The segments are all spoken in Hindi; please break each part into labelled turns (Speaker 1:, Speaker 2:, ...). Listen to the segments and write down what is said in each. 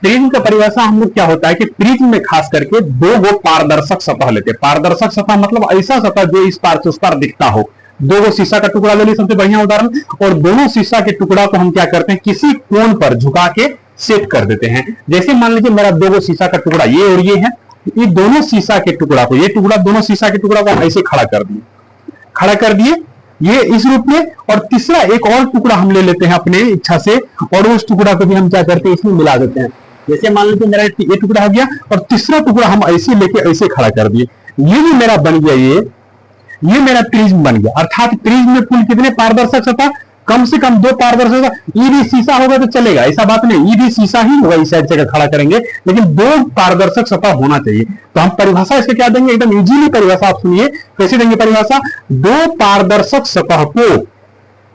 Speaker 1: प्रिज्म का परिभाषा हम लोग क्या होता है कि प्रिज्म में खास करके दो गो पारदर्शक सतह लेते हैं। पारदर्शक सतह मतलब ऐसा सतह जो इस पार से उस पार दिखता हो। दो गो शीशा का टुकड़ा ले ली, सबसे बढ़िया उदाहरण, और दोनों शीशा के टुकड़ा को हम क्या करते हैं, किसी कोण पर झुका के सेट कर देते हैं। जैसे मान लीजिए मेरा दो गो शीशा का टुकड़ा ये और ये है, ये दोनों शीशा के टुकड़ा को, ये टुकड़ा दोनों शीशा के टुकड़ा को ऐसे खड़ा कर दिए ये इस रूप में, और तीसरा एक और टुकड़ा हम ले लेते हैं अपने इच्छा से, और उस टुकड़ा को भी हम क्या करते हैं, इसमें मिला देते हैं। जैसे मान लीजिए मेरा ये टुकड़ा हो गया और तीसरा टुकड़ा हम ऐसे लेके ऐसे खड़ा कर दिए, ये भी मेरा बन गया, ये मेरा प्रिज्म बन गया। अर्थात प्रिज्म में कुल कितने पारदर्शक सतह, कम से कम दो पारदर्शक। ई भी शीशा होगा तो चलेगा, ऐसा बात नहीं, ई भी शीशा ही होगा, इस साइड से खड़ा करेंगे, लेकिन दो पारदर्शक सतह होना चाहिए। तो हम परिभाषा इसके क्या देंगे, एकदम इजीली परिभाषा आप सुनिए, कैसे देंगे परिभाषा, दो पारदर्शक सतह को,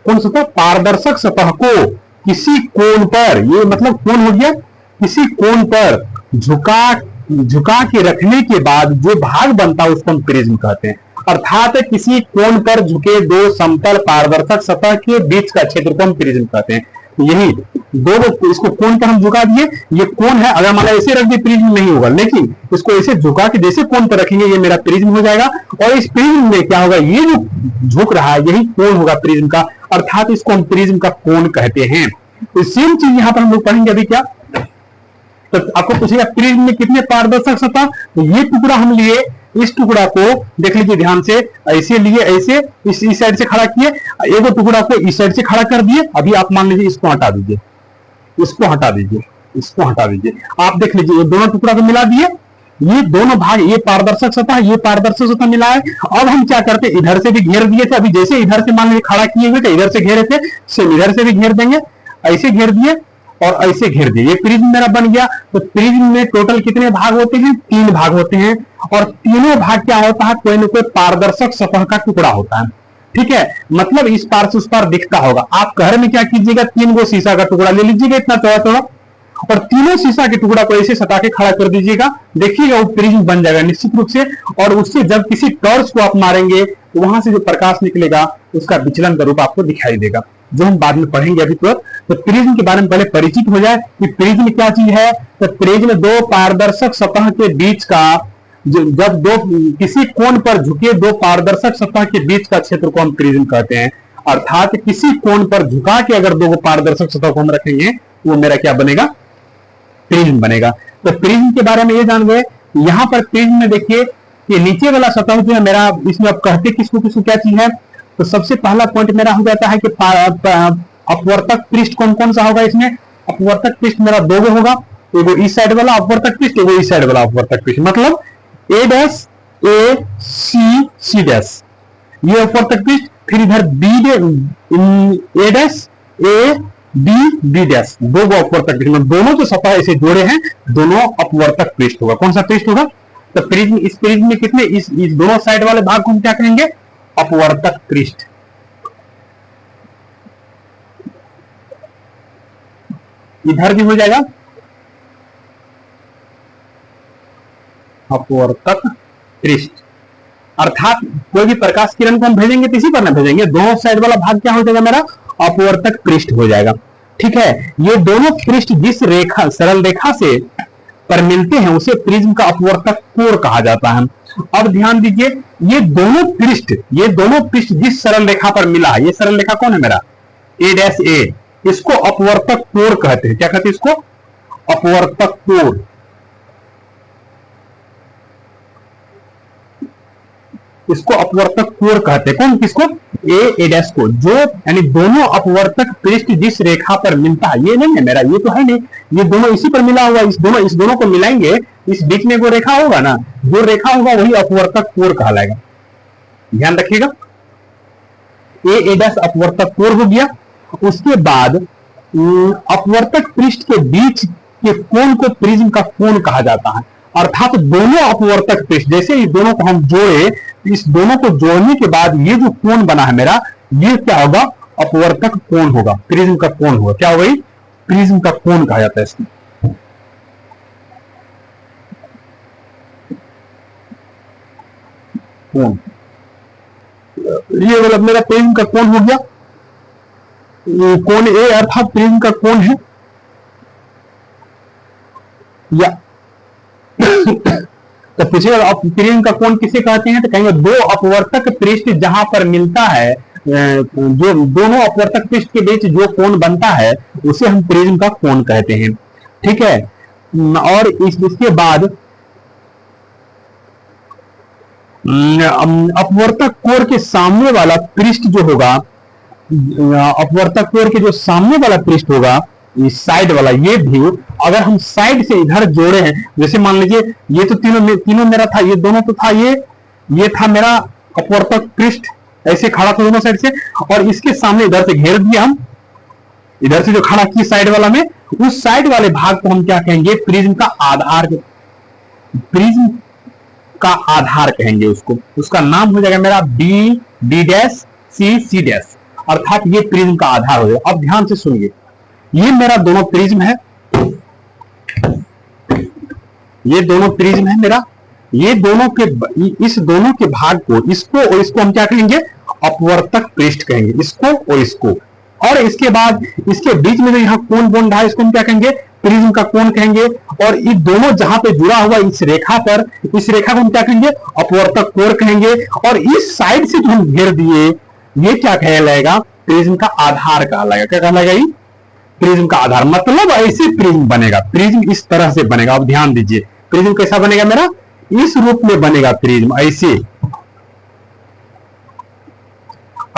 Speaker 1: कौन सतह, पारदर्शक सतह को किसी कोण पर, ये मतलब कोण हो गया, किसी कोण पर झुका के रखने के बाद जो भाग बनता है उसको हम प्रिज्म कहते हैं। अर्थात किसी कोण पर झुके दो समतल पारदर्शक सतह के बीच का क्षेत्र को हम प्रिज्म कहते हैं। यही दो, इसको कोण पर हम झुका दिए, ये कोण है, अगर मान ऐसे रख दिए प्रिज्म नहीं होगा, लेकिन इसको ऐसे झुका के जैसे कोण पर रखेंगे ये मेरा प्रिज्म हो जाएगा। और इस प्रिज्म में क्या होगा, ये जो झुक रहा है यही कोण होगा प्रिज्म का, अर्थात इसको हम प्रिज्म का कोण कहते हैं। तो सेम चीज यहां पर हम लोग पढ़ेंगे अभी। क्या तो आपको पूछेगा प्रिज्म में कितने पारदर्शक सतह, तो ये टुकड़ा हम लिए, इस टुकड़ा को देख लीजिए ध्यान से, ऐसे लिए, ऐसे इस साइड से खड़ा किए, एक टुकड़ा को इस साइड से खड़ा कर दिए। अभी आप मान लीजिए इसको हटा दीजिए, इसको हटा दीजिए, इसको हटा दीजिए, आप देख लीजिए ये दोनों टुकड़ा को मिला दिए, ये दोनों भाग, ये पारदर्शक सतह, ये पारदर्शक सतह मिला है। अब हम क्या करते हैं, इधर से भी घेर दिए थे, अभी जैसे इधर से मान लीजिए खड़ा किए हुए थे, इधर से घेरे थे, सेम इधर से भी घेर देंगे, ऐसे घेर दिए और ऐसे घेर दिए, ये प्रिज्म मेरा बन गया। तो प्रिज्म में टोटल कितने भाग होते हैं, 3 भाग होते हैं, और तीनों भाग क्या होता है, कोई ना कोई पारदर्शक सतह का टुकड़ा होता है। ठीक है, मतलब इस पार से उस पार दिखता होगा। आप घर में क्या कीजिएगा, 3 गो शीशा का टुकड़ा ले लीजिएगा इतना थोड़ा, और तीनों शीशा के टुकड़ा को ऐसे सटा के खड़ा कर दीजिएगा, देखिएगा वो प्रिज्म बन जाएगा निश्चित रूप से। और उससे जब किसी टॉर्च को आप मारेंगे तो वहां से जो प्रकाश निकलेगा उसका विचलन का रूप आपको दिखाई देगा, जो हम बाद में पढ़ेंगे। अभी तो प्रिज्म के बारे में पहले परिचित हो जाए कि प्रिज्म क्या चीज है। तो प्रिज्म दो पारदर्शक सतह के बीच का, जब दो किसी कोण पर झुके दो पारदर्शक सतह के बीच का क्षेत्र को हम प्रिज्म कहते हैं। अर्थात किसी कोण पर झुका के अगर दो पारदर्शक सतह को हम रखेंगे वो मेरा क्या बनेगा, प्रिज्म बनेगा। तो प्रिज्म के बारे में ये जान गए। यहां पर प्रिज्म में देखिए कि नीचे वाला सतह जो है मेरा, इसमें अब कहते किसको किसको क्या चीज है। तो सबसे पहला पॉइंट मेरा हो जाता है कि अपवर्तक पृष्ठ कौन कौन सा होगा इसमें। अपवर्तक पृष्ठ मेरा दो गो होगा, एगो इस साइड वाला अपवर्तक पृष्ठ, एगो इस साइड वाला अपवर्तक पृष्ठ, मतलब ए डैश ए सी सी डैश, ये अपवर्तक पृष्ठ। फिर इधर B A dash A B B dash, दो गो अपवर्तक पृष्ठ, दोनों जो सतह ऐसे जोड़े हैं दोनों अपवर्तक पृष्ठ होगा। कौन सा पृष्ठ होगा, तो प्रिज्म, इस प्रिज्म में कितने, इस दोनों साइड वाले भाग को हम क्या कहेंगे, अपवर्तक पृष्ठ। इधर भी हो जाएगा अपवर्तक पृष्ठ। अर्थात कोई भी प्रकाश किरण को हम भेजेंगे तो इसी पर ना भेजेंगे, दोनों साइड वाला भाग क्या हो जाएगा मेरा, अपवर्तक पृष्ठ हो जाएगा। ठीक है, ये दोनों पृष्ठ जिस रेखा, सरल रेखा से पर मिलते हैं उसे प्रिज्म का अपवर्तक कोण कहा जाता है। अब ध्यान दीजिए, ये दोनों पृष्ठ जिस सरल रेखा पर मिला है, ये सरल रेखा कौन है मेरा, ए डैश ए, इसको अपवर्तक कोण कहते हैं। क्या कहते हैं इसको, अपवर्तक कोण। इसको अपवर्तक कोण कहते हैं। कौन, किसको, ए डैश को, जो यानी दोनों अपवर्तक पृष्ठ जिस रेखा पर मिलता है, ये नहीं है मेरा, ये तो है नहीं, ये दोनों इसी पर मिला हुआ, इस दोनों को मिलाएंगे, इस बीच में वो रेखा होगा ना, जो रेखा होगा वही अपवर्तक कोण कहलाएगा। ध्यान रखिएगा, ए डैश अपवर्तक कोण हो गया। उसके बाद अपवर्तक पृष्ठ के बीच के कोण को प्रिज्म का कोण कहा जाता है। अर्थात दोनों अपवर्तक पृष्ठ, जैसे इस दोनों को हम जोड़े, इस दोनों को जोड़ने के बाद ये जो कोण बना है मेरा, ये क्या होगा, अपवर्तक कोण होगा, प्रिज्म का कोण होगा। क्या होगा, प्रिज्म का कोण कहा जाता है इसको। कोण, ये मतलब मेरा प्रिज्म का कोण हो गया। कोण ए अर्थात प्रिज्म का कोण है। या तो पूछेगा प्रिज्म का कोण किसे कहते हैं, तो कहेंगे दो अपवर्तक पृष्ठ जहां पर मिलता है, जो दोनों अपवर्तक पृष्ठ के बीच जो कोण बनता है उसे हम प्रिज्म का कोण कहते हैं। ठीक है, और इसके बाद अपवर्तक कोण के सामने वाला पृष्ठ जो होगा, अपवर्तक कोण के जो सामने वाला पृष्ठ होगा, इस साइड वाला, ये भी अगर हम साइड से इधर जोड़े हैं, जैसे मान लीजिए ये तो तीनों मेरा था, ये दोनों तो था, ये था मेरा अपवर्तक पृष्ठ, ऐसे खड़ा था दोनों साइड से, और इसके सामने इधर से घेर दिया हम, इधर से जो खड़ा की साइड वाला में, उस साइड वाले भाग को हम क्या कहेंगे, प्रिज्म का आधार, प्रिज्म का आधार कहेंगे उसको। उसका नाम हो जाएगा मेरा बी डैश सी डैश, अर्थात ये प्रिज्म का आधार हो जाएगा। अब ध्यान से सुनिए, ये मेरा दोनों प्रिज्म है, ये दोनों प्रिज्म है मेरा, ये दोनों के, इस दोनों के भाग को, इसको और इसको हम क्या कहेंगे, अपवर्तक पृष्ठ कहेंगे, इसको और इसको। और इसके बाद इसके बीच में जो यहाँ कोण बन रहा है, इसको हम क्या कहेंगे, प्रिज्म का कोण कहेंगे। और ये दोनों जहां पे जुड़ा हुआ इस रेखा पर, इस रेखा को हम क्या कहेंगे, अपवर्तक कोण कहेंगे। और इस साइड से जो हम घेर दिए, ये क्या कहलाएगा, प्रिज्म का आधार कहलाएगा। क्या कहलाएगा, ये प्रिज्म का आधार, मतलब ऐसे प्रिज्म बनेगा, प्रिज्म इस तरह से बनेगा। अब ध्यान दीजिए, प्रिज्म कैसा बनेगा मेरा, इस रूप में बनेगा प्रिज्म, ऐसे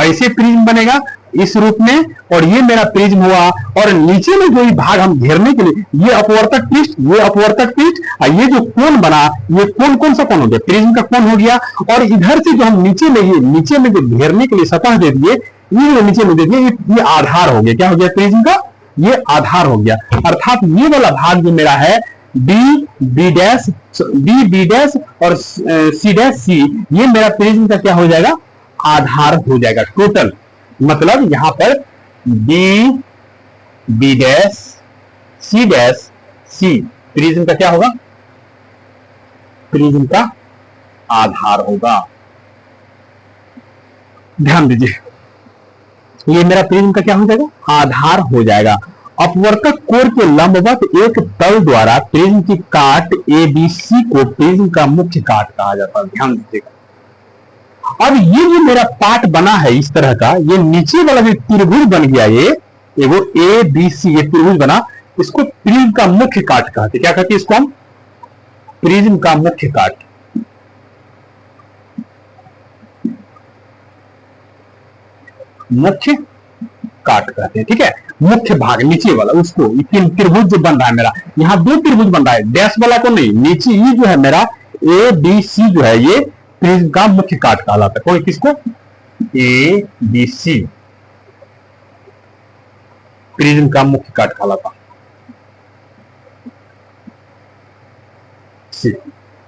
Speaker 1: ऐसे प्रिज्म बनेगा इस रूप में। और ये मेरा प्रिज्म हुआ, और नीचे में जो भाग हम घेरने के लिए, ये अपवर्तक पृष्ठ, ये अपवर्तक पृष्ठ, और ये जो कोण बना, ये कोण कौन सा कोण हो गया, प्रिज्म का कोण हो गया। और इधर से जो हम नीचे में, ये नीचे में जो घेरने के लिए सतह दे दिए, ये जो नीचे में दे दिए, ये आधार हो गया। क्या हो गया, प्रिज्म का ये आधार हो गया। अर्थात ये वाला भाग जो मेरा है, बी डैश और सी डैश सी, ये मेरा प्रिज्म का क्या हो जाएगा, आधार हो जाएगा टोटल। मतलब यहां पर बी डैश सी प्रिज्म का क्या होगा, प्रिज्म का आधार होगा। ध्यान दीजिए, ये मेरा प्रिज्म का क्या हो जाएगा, आधार हो जाएगा। अपवर्तक कोण के लंबवत एक तल द्वारा प्रिज्म की काट ABC को प्रिज्म का मुख्य काट कहा जाता है। ध्यान दीजिएगा, अब ये जो मेरा पार्ट बना है इस तरह का, ये नीचे वाला जो त्रिभुज बन गया, ये वो ABC, ये त्रिभुज बना, इसको प्रिज्म का मुख्य काट कहते। क्या कहते हैं इसको हम, प्रिज्म का मुख्य काट, मुख्य काट कहते हैं। ठीक है, मुख्य भाग नीचे वाला, उसको त्रिभुज जो बन रहा है मेरा, यहां दो त्रिभुज बन रहा है, डैश वाला को नहीं, नीचे ये जो है मेरा ABC जो है, ये प्रिज्म का मुख्य काट कहलाता है। कोई किसको, ABC प्रिज्म का मुख्य काट कहलाता।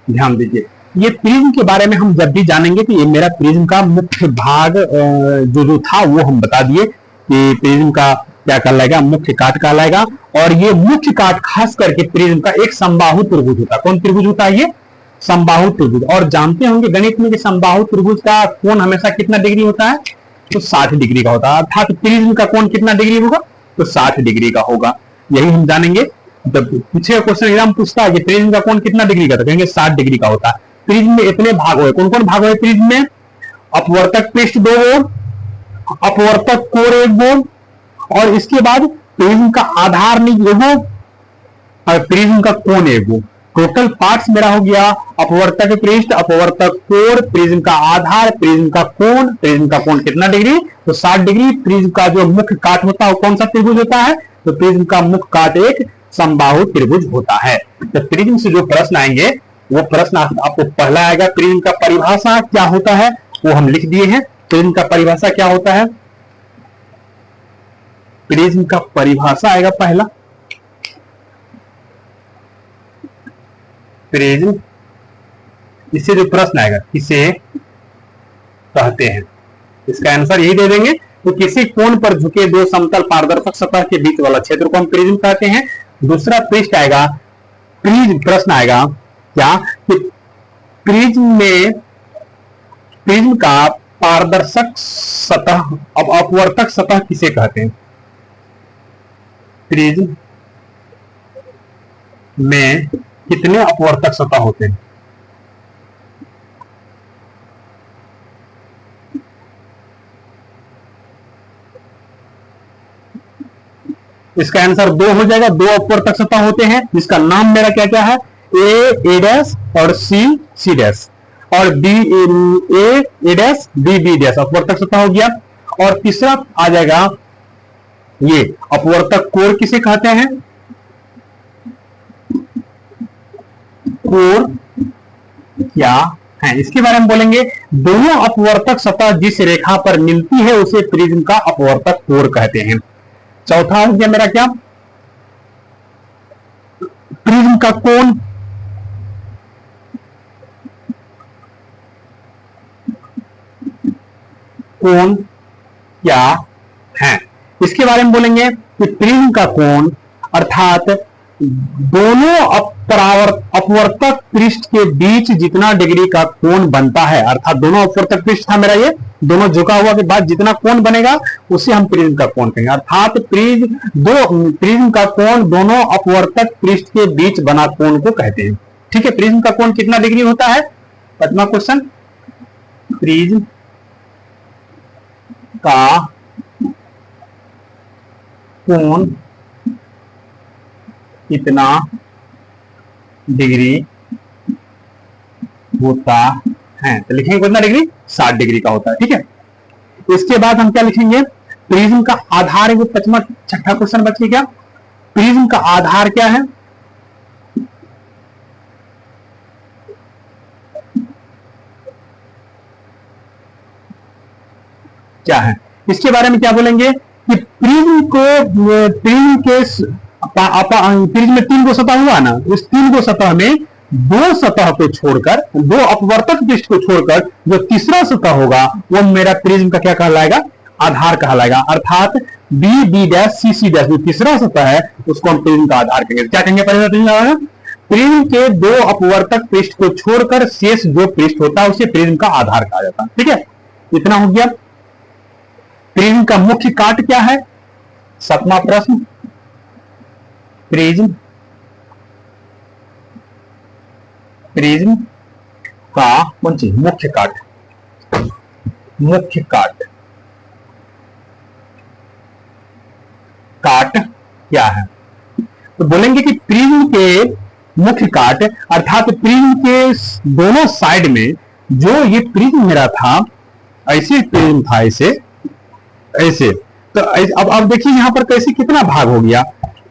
Speaker 1: ध्यान दीजिए, ये प्रिज्म के बारे में हम जब भी जानेंगे तो ये मेरा प्रिज्म का मुख्य भाग जो था वो हम बता दिए कि प्रिज्म का क्या कहलाएगा, मुख्य काट कहलाएगा। और ये मुख्य काट खास करके प्रिज्म का एक समबाहु त्रिभुज होता है। कौन त्रिभुज होता है, ये समबाहु त्रिभुज। और जानते होंगे गणित में कि समबाहु त्रिभुज का कोण हमेशा कितना डिग्री होता है, तो 60 डिग्री का होता है। अर्थात प्रिज्म का कोण कितना डिग्री होगा, तो 60 डिग्री का होगा। यही हम जानेंगे। जब पूछे क्वेश्चन एग्जाम पूछता है कि प्रिज्म का कोण कितना डिग्री का, तो कहेंगे 60 डिग्री का होता है। प्रिज्म में इतने भाग हुए, कौन कौन भाग हुए प्रिज्म में, अपवर्तक पृष्ठ 2 गोल, अपवर्तक कोण 1 गोल, और इसके बाद प्रिज्म का आधार नहीं 1 गोल, और प्रिज्म का कोण 1 गोल। टोटल पार्ट्स मेरा हो गया अपवर्तक पृष्ठ, अपवर्तक कोण, प्रिज्म का आधार, प्रिज्म का कोण। प्रिज्म का कोण कितना डिग्री, तो 60 डिग्री। प्रिज्म का जो मुख्य काट होता है वो कौन सा त्रिभुज होता है, तो प्रिज्म का मुख्य काट एक समबाहु त्रिभुज होता है। तो प्रिज्म से जो प्रश्न आएंगे वो प्रश्न आपको पहला आएगा, प्रिज्म का परिभाषा क्या होता है, वो हम लिख दिए हैं। प्रिज्म का परिभाषा क्या होता है, प्रिज्म का परिभाषा आएगा पहला, प्रिज्म, इससे जो प्रश्न आएगा किसे कहते हैं, इसका आंसर यही दे देंगे। तो किसी कोण पर झुके दो समतल पारदर्शक सतह के बीच वाला क्षेत्र को हम प्रिज्म कहते हैं। दूसरा पृष्ठ आएगा, प्रश्न आएगा क्या कि प्रिज्म में, प्रिज्म का पारदर्शक सतह, अब अपवर्तक सतह किसे कहते हैं, प्रिज्म में कितने अपवर्तक सतह होते हैं? इसका आंसर 2 हो जाएगा। 2 अपवर्तक सतह होते हैं जिसका नाम मेरा क्या क्या है, ए डैश और सी डैश, और B A dash B dash अपवर्तक सतह हो गया। और तीसरा आ जाएगा ये अपवर्तक कोर किसे कहते हैं? कोर क्या है, इसके बारे में बोलेंगे। दोनों अपवर्तक सतह जिस रेखा पर मिलती है उसे प्रिज्म का अपवर्तक कोर कहते हैं। चौथा हो गया मेरा क्या, प्रिज्म का कोण। कोण क्या है, इसके बारे में बोलेंगे कि प्रिज्म का कोण अर्थात दोनों अपवर्तक पृष्ठ के बीच जितना डिग्री का कोण बनता है, अर्थात दोनों अपवर्तक पृष्ठ था मेरा, ये दोनों झुका हुआ के बाद जितना कोण बनेगा उसे हम प्रिज्म का कोण कहेंगे। अर्थात प्रिज्म का कोण दोनों अपवर्तक पृष्ठ के बीच बना कोण को कहते हैं। ठीक है, प्रिज्म का कोण कितना डिग्री होता है? 5वां क्वेश्चन, प्रिज्म का कोण कितना डिग्री होता है? तो लिखेंगे कितना डिग्री? 60 डिग्री का होता है। ठीक है, इसके बाद हम क्या लिखेंगे, प्रिज्म का आधार। 5वां छठा क्वेश्चन बच गया, प्रिज्म का आधार क्या है? क्या है, इसके बारे में क्या बोलेंगे कि प्रिज्म में 3 गो सतह हुआ ना, उस 3 गो सतह में 2 सतह को छोड़कर, 2 अपवर्तक पृष्ठ को छोड़कर जो तीसरा सतह होगा वो मेरा प्रिज्म का क्या कहलाएगा? आधार कहलाएगा। अर्थात बी डैश सी डैश जो तीसरा सतह है उसको हम प्रिज्म का आधार कहेंगे। क्या कहेंगे? प्रिज्म के 2 अपवर्तक पृष्ठ को छोड़कर शेष जो पृष्ठ होता है उसे प्रिज्म का आधार कहा जाता है। ठीक है, इतना हो गया। प्रिज्म का मुख्य काट क्या है? 7वां प्रश्न, प्रिज्म का कौन चीज? मुख्य काट। मुख्य काट क्या है? तो बोलेंगे कि प्रिज्म के मुख्य काट अर्थात प्रिज्म के दोनों साइड में जो ये प्रिज्म मेरा था, ऐसे प्रिज्म था, ऐसे तो अब देखिए यहां पर कैसे कितना भाग हो गया,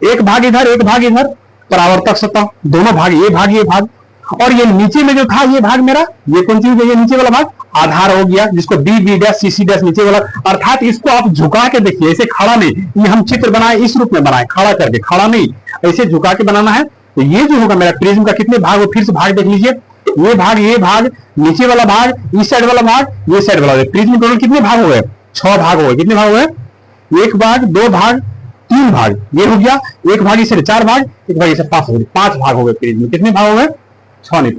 Speaker 1: एक भाग इधर एक भाग इधर, परावर्तक सतह दोनों भाग, ये भाग, और ये नीचे में जो था ये भाग मेरा, ये कौन चीज है? ये नीचे वाला भाग आधार हो गया, जिसको बी डैश सी डैश नीचे वाला। अर्थात इसको आप झुका के देखिए, ऐसे खड़ा नहीं, ये हम चित्र बनाए इस रूप में बनाए, खड़ा करके, खड़ा नहीं, ऐसे झुका के बनाना है। तो ये जो होगा मेरा प्रिज्म का कितने भाग हो, फिर से भाग देख लीजिए, ये भाग, नीचे वाला भाग, इस साइड वाला भाग, ये साइड वाला भाग। प्रिज्म टोटल कितने भाग हो गए? 6 भाग हो गए। कितने भाग हो गए? 1 भाग, 2 भाग, 3 भाग, ये हो गया। 1 भाग इसे 4 भाग, 1 भाग इसे 5 भाग हो गए प्रिज्म। कितने भाग हो गए? 6 नहीं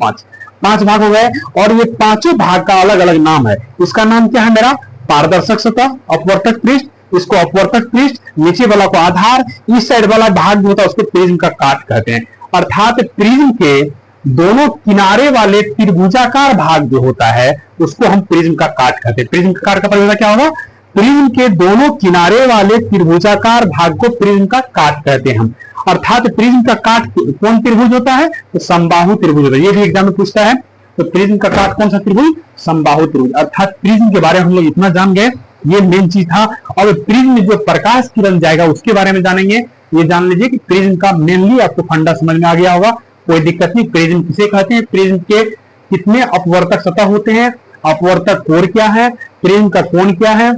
Speaker 1: 5 भाग हो गए। और ये पांचों भाग का अलग अलग नाम है। इसका नाम क्या है मेरा? पारदर्शक सतह, अपवर्तक पृष्ठ, इसको अपवर्तक पृष्ठ, नीचे वाला को आधार, इस साइड वाला भाग जो होता है उसको प्रिज्म का काट कहते हैं। अर्थात प्रिज्म के दोनों किनारे वाले त्रिभुजाकार भाग जो होता है उसको हम प्रिज्म का काट कहते हैं। प्रिज्म का काट का परिभाषा क्या होगा? प्रिज्म के दोनों किनारे वाले त्रिभुजाकार भाग को प्रिज्म का काट कहते हैं हम। अर्थात प्रिज्म का काट कौन त्रिभुज होता है? तो समबाहु त्रिभुज होता है। ये भी एग्जाम में पूछता है। तो प्रिज्म का काट कौन सा त्रिभुज? समबाहु त्रिभुज। अर्थात प्रिज्म के बारे में हम लोग इतना जान गए, ये मेन चीज था। और प्रिज्म में जो प्रकाश किरण जाएगा उसके बारे में जानेंगे। ये जान लीजिए कि प्रिज्म का मेनली आपको फंडा समझ में आ गया होगा, कोई दिक्कत नहीं। प्रिज्म किसे कहते हैं? प्रिज्म के कितने अपवर्तक सतह होते हैं, अपवर्तक कोण क्या है, प्रिज्म का कोण क्या है,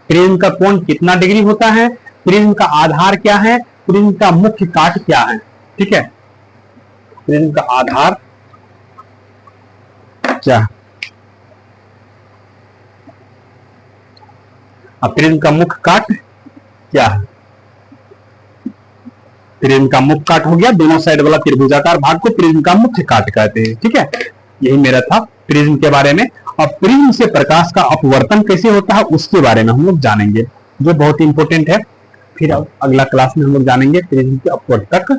Speaker 1: प्रिज्म का कोण कितना डिग्री होता है, प्रिज्म का आधार क्या है, प्रिज्म का मुख्य काट क्या है। ठीक है, प्रिज्म का आधार क्या है, अब प्रिज्म का मुख्य काट क्या है? प्रिज्म का मुख्य काट हो गया, दोनों साइड वाला त्रिभुजाकार भाग को प्रिज्म का मुख्य काट कहते हैं। ठीक है, यही मेरा था प्रिज्म के बारे में। अब प्रिज्म से प्रकाश का अपवर्तन कैसे होता है उसके बारे में हम लोग जानेंगे, जो बहुत इंपॉर्टेंट है। फिर अब अगला क्लास में हम लोग जानेंगे प्रिज्म के अपवर्तक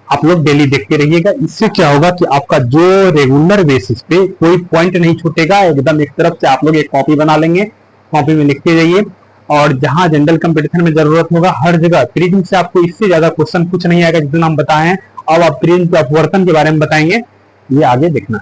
Speaker 1: आप लोग डेली देखते रहिएगा। इससे क्या होगा कि आपका जो रेगुलर बेसिस पे कोई पॉइंट नहीं छूटेगा, एकदम एक तरफ से आप लोग एक कॉपी बना लेंगे, कॉपी में लिखते जाइए, और जहां जनरल कंपटीशन में जरूरत होगा हर जगह प्रिज्म से आपको इससे ज्यादा क्वेश्चन कुछ नहीं आएगा जितना हम बताए हैं। अब आप प्रिज्म के अपवर्तन के बारे में बताएंगे, ये आगे देखना।